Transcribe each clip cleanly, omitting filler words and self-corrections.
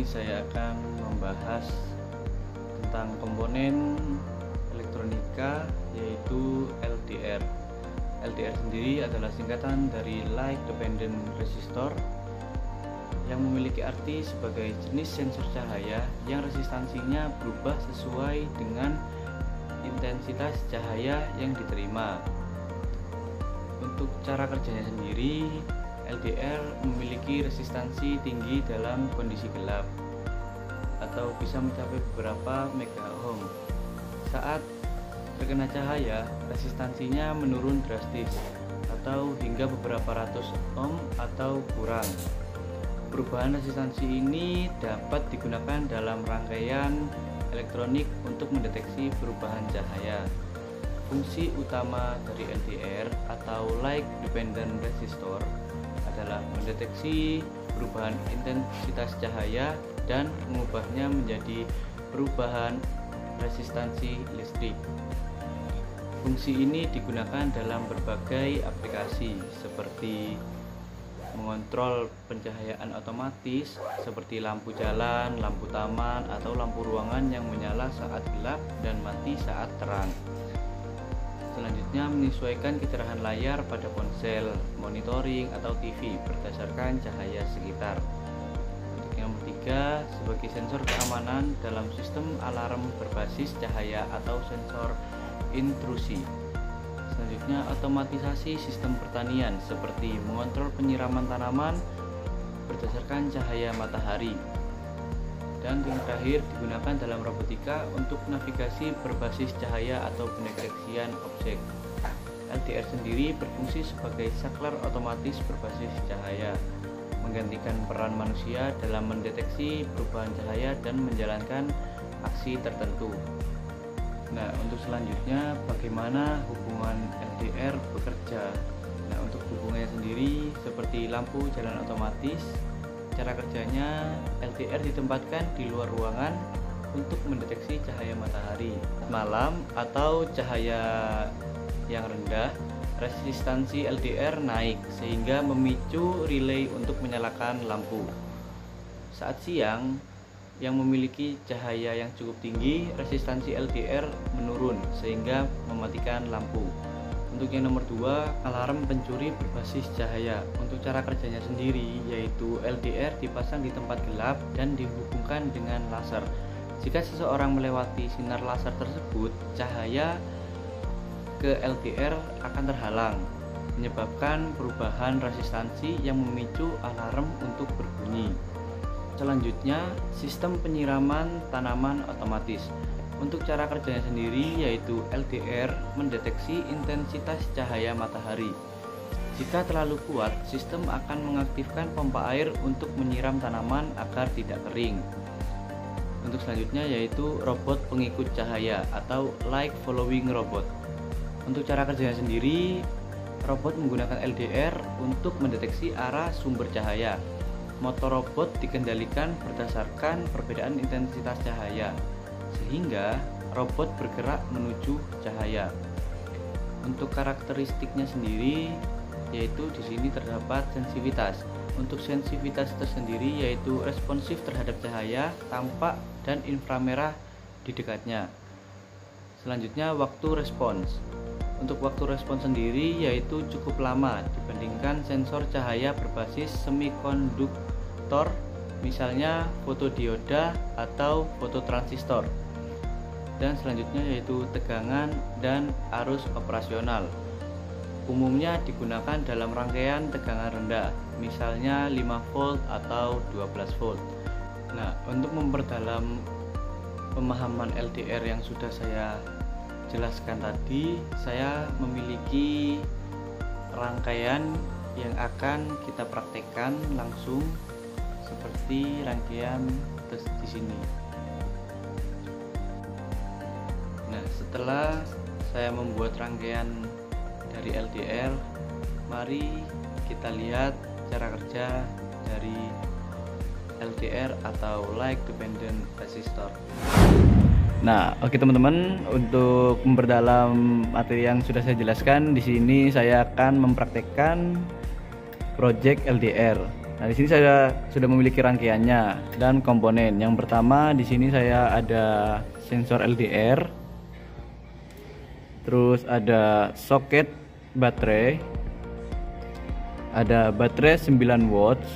ini saya akan membahas tentang komponen elektronika yaitu LDR. LDR sendiri adalah singkatan dari Light Dependent Resistor yang memiliki arti sebagai jenis sensor cahaya yang resistansinya berubah sesuai dengan intensitas cahaya yang diterima. Untuk cara kerjanya sendiri, LDR memiliki resistansi tinggi dalam kondisi gelap atau bisa mencapai beberapa megaohm. Saat terkena cahaya, resistansinya menurun drastis atau hingga beberapa ratus ohm atau kurang. Perubahan resistansi ini dapat digunakan dalam rangkaian elektronik untuk mendeteksi perubahan cahaya. Fungsi utama dari LDR atau Light Dependent Resistor adalah mendeteksi perubahan intensitas cahaya dan mengubahnya menjadi perubahan resistansi listrik. Fungsi ini digunakan dalam berbagai aplikasi seperti mengontrol pencahayaan otomatis seperti lampu jalan, lampu taman, atau lampu ruangan yang menyala saat gelap dan mati saat terang. Selanjutnya, menyesuaikan kecerahan layar pada ponsel, monitoring, atau TV berdasarkan cahaya sekitar. Untuk yang ketiga, sebagai sensor keamanan dalam sistem alarm berbasis cahaya atau sensor intrusi. Selanjutnya, otomatisasi sistem pertanian seperti mengontrol penyiraman tanaman berdasarkan cahaya matahari. Dan yang terakhir, digunakan dalam robotika untuk navigasi berbasis cahaya atau pendeteksian objek. LDR sendiri berfungsi sebagai saklar otomatis berbasis cahaya, menggantikan peran manusia dalam mendeteksi perubahan cahaya dan menjalankan aksi tertentu. Nah, untuk selanjutnya, bagaimana hubungan LDR bekerja? Nah, untuk hubungannya sendiri seperti lampu jalan otomatis. Cara kerjanya, LDR ditempatkan di luar ruangan untuk mendeteksi cahaya matahari. Malam atau cahaya yang rendah, resistansi LDR naik sehingga memicu relay untuk menyalakan lampu. Saat siang, yang memiliki cahaya yang cukup tinggi, resistansi LDR menurun sehingga mematikan lampu. Untuk yang nomor 2, alarm pencuri berbasis cahaya. Untuk cara kerjanya sendiri, yaitu LDR dipasang di tempat gelap dan dihubungkan dengan laser. Jika seseorang melewati sinar laser tersebut, cahaya ke LDR akan terhalang, menyebabkan perubahan resistansi yang memicu alarm untuk berbunyi. Selanjutnya, sistem penyiraman tanaman otomatis. Untuk cara kerjanya sendiri, yaitu LDR mendeteksi intensitas cahaya matahari. Jika terlalu kuat, sistem akan mengaktifkan pompa air untuk menyiram tanaman agar tidak kering. Untuk selanjutnya yaitu robot pengikut cahaya atau light following robot. Untuk cara kerjanya sendiri, robot menggunakan LDR untuk mendeteksi arah sumber cahaya. Motor robot dikendalikan berdasarkan perbedaan intensitas cahaya, sehingga robot bergerak menuju cahaya. Untuk karakteristiknya sendiri, yaitu di sini terdapat sensitivitas. Untuk sensitivitas tersendiri yaitu responsif terhadap cahaya, tampak, dan inframerah di dekatnya. Selanjutnya, waktu respons. Untuk waktu respons sendiri yaitu cukup lama dibandingkan sensor cahaya berbasis semikonduktor, misalnya fotodioda atau fototransistor. Dan selanjutnya yaitu tegangan dan arus operasional. Umumnya digunakan dalam rangkaian tegangan rendah, misalnya 5 volt atau 12 volt. Nah, untuk memperdalam pemahaman LDR yang sudah saya jelaskan tadi, saya memiliki rangkaian yang akan kita praktekkan langsung seperti rangkaian di sini. Nah, setelah saya membuat rangkaian dari LDR, mari kita lihat cara kerja dari LDR atau Light Dependent Resistor. Nah, oke teman-teman, untuk memperdalam materi yang sudah saya jelaskan, di sini saya akan mempraktekkan project LDR. Nah, di sini saya sudah memiliki rangkaiannya dan komponen. Yang pertama di sini saya ada sensor LDR, terus ada soket baterai, ada baterai 9 watts,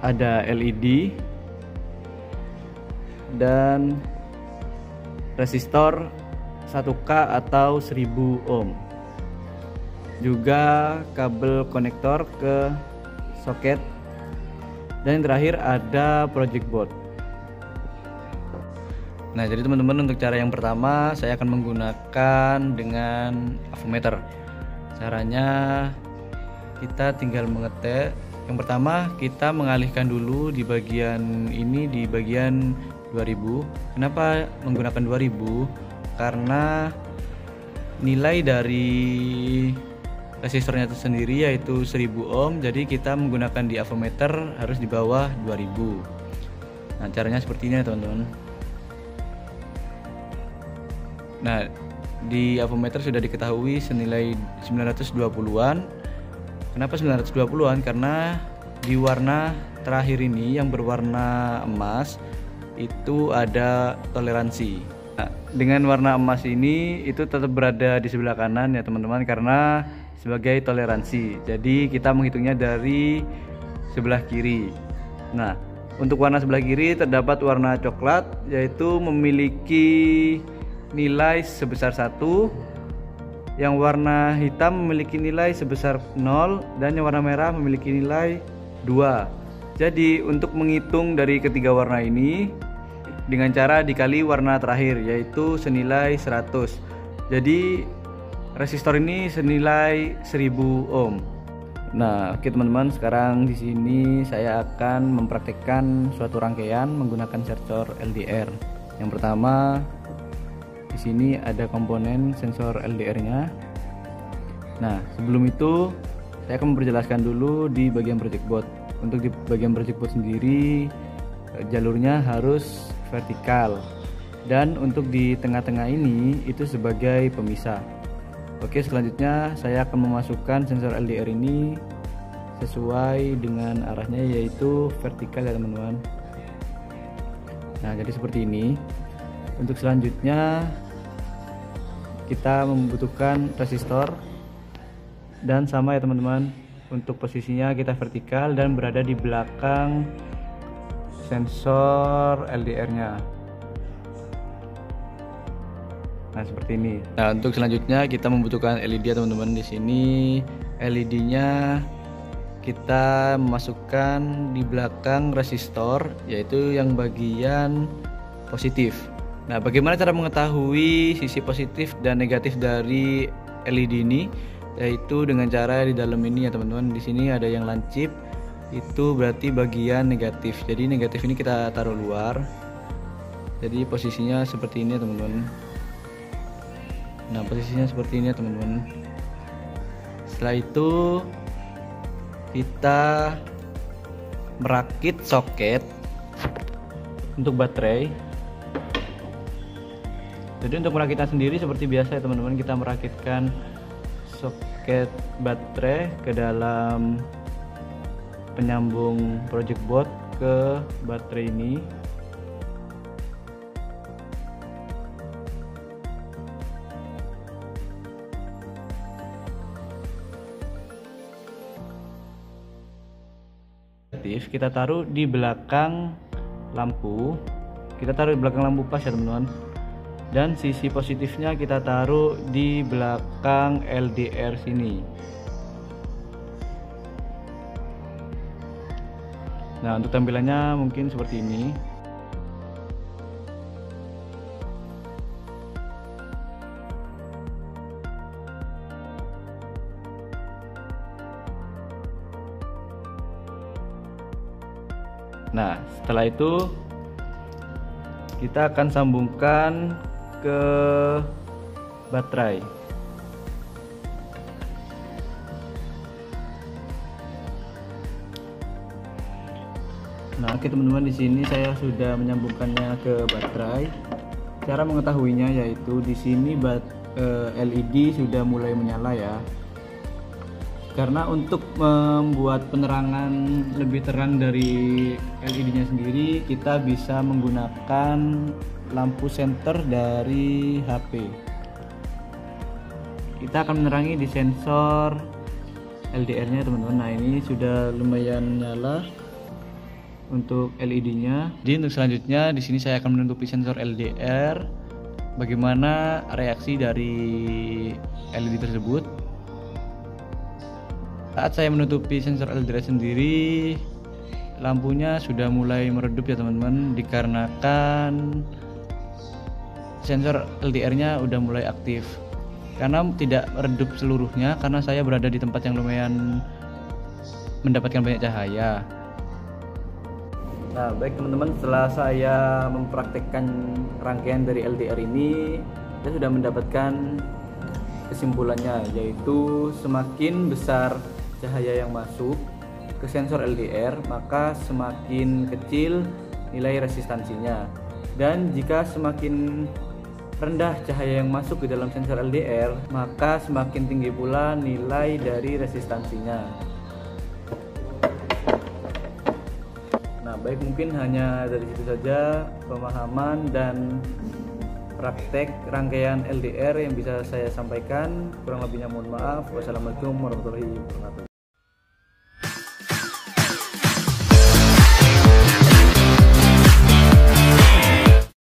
ada LED, dan resistor 1K atau 1000 ohm. Juga kabel konektor ke soket, dan yang terakhir ada project board. Nah, jadi teman-teman, untuk cara yang pertama saya akan menggunakan dengan avometer. Caranya kita tinggal mengetek. Yang pertama kita mengalihkan dulu di bagian ini, di bagian 2000. Kenapa menggunakan 2000? Karena nilai dari resistornya itu sendiri yaitu 1000 ohm, jadi kita menggunakan di avometer harus di bawah 2000. Nah, caranya seperti ini ya teman-teman. Nah, di avometer sudah diketahui senilai 920-an. Kenapa 920-an? Karena di warna terakhir ini yang berwarna emas itu ada toleransi. Nah, dengan warna emas ini itu tetap berada di sebelah kanan ya teman-teman, karena sebagai toleransi. Jadi kita menghitungnya dari sebelah kiri. Nah, untuk warna sebelah kiri terdapat warna coklat, yaitu memiliki nilai sebesar 1, yang warna hitam memiliki nilai sebesar 0, dan yang warna merah memiliki nilai 2. Jadi untuk menghitung dari ketiga warna ini dengan cara dikali warna terakhir, yaitu senilai 100. Jadi resistor ini senilai 1000 ohm. Nah, oke teman-teman, sekarang di sini saya akan mempraktekkan suatu rangkaian menggunakan sensor LDR. Yang pertama, di sini ada komponen sensor LDR-nya. Nah, sebelum itu saya akan memperjelaskan dulu di bagian project board. Untuk di bagian project board sendiri jalurnya harus vertikal, dan untuk di tengah-tengah ini itu sebagai pemisah. Oke, selanjutnya saya akan memasukkan sensor LDR ini sesuai dengan arahnya, yaitu vertikal ya teman-teman. Nah, jadi seperti ini. Untuk selanjutnya kita membutuhkan resistor, dan sama ya teman-teman, untuk posisinya kita vertikal dan berada di belakang sensor LDR-nya. Nah, seperti ini. Nah, untuk selanjutnya kita membutuhkan LED ya teman-teman. Di sini LED-nya kita memasukkan di belakang resistor, yaitu yang bagian positif. Nah, bagaimana cara mengetahui sisi positif dan negatif dari LED ini? Yaitu dengan cara di dalam ini ya teman-teman. Di sini ada yang lancip, itu berarti bagian negatif. Jadi negatif ini kita taruh luar. Jadi posisinya seperti ini ya teman-teman. Nah, posisinya seperti ini ya teman-teman. Setelah itu kita merakit soket untuk baterai. Jadi untuk merakitan sendiri seperti biasa ya teman-teman, kita merakitkan soket baterai ke dalam penyambung project board ke baterai ini. Kita taruh di belakang lampu, kita taruh di belakang lampu pas ya teman-teman, dan sisi positifnya kita taruh di belakang LDR sini. Nah, untuk tampilannya mungkin seperti ini. Nah, setelah itu kita akan sambungkan ke baterai. Nah, oke teman-teman, di sini saya sudah menyambungkannya ke baterai. Cara mengetahuinya yaitu di sini LED sudah mulai menyala ya. Karena untuk membuat penerangan lebih terang dari LED-nya sendiri, kita bisa menggunakan lampu senter dari HP. Kita akan menerangi di sensor LDR-nya teman-teman. Nah, ini sudah lumayan nyala untuk LED-nya. Jadi untuk selanjutnya di sini saya akan menutupi sensor LDR. Bagaimana reaksi dari LED tersebut? Saat saya menutupi sensor LDR sendiri, lampunya sudah mulai meredup ya teman-teman, dikarenakan sensor LDR-nya udah mulai aktif. Karena tidak redup seluruhnya, karena saya berada di tempat yang lumayan mendapatkan banyak cahaya. Nah, baik teman-teman, setelah saya mempraktekkan rangkaian dari LDR ini, saya sudah mendapatkan kesimpulannya, yaitu semakin besar cahaya yang masuk ke sensor LDR, maka semakin kecil nilai resistansinya. Dan jika semakin rendah cahaya yang masuk ke dalam sensor LDR, maka semakin tinggi pula nilai dari resistansinya. Nah, baik, mungkin hanya dari situ saja pemahaman dan praktek rangkaian LDR yang bisa saya sampaikan. Kurang lebihnya mohon maaf. Wassalamualaikum warahmatullahi wabarakatuh.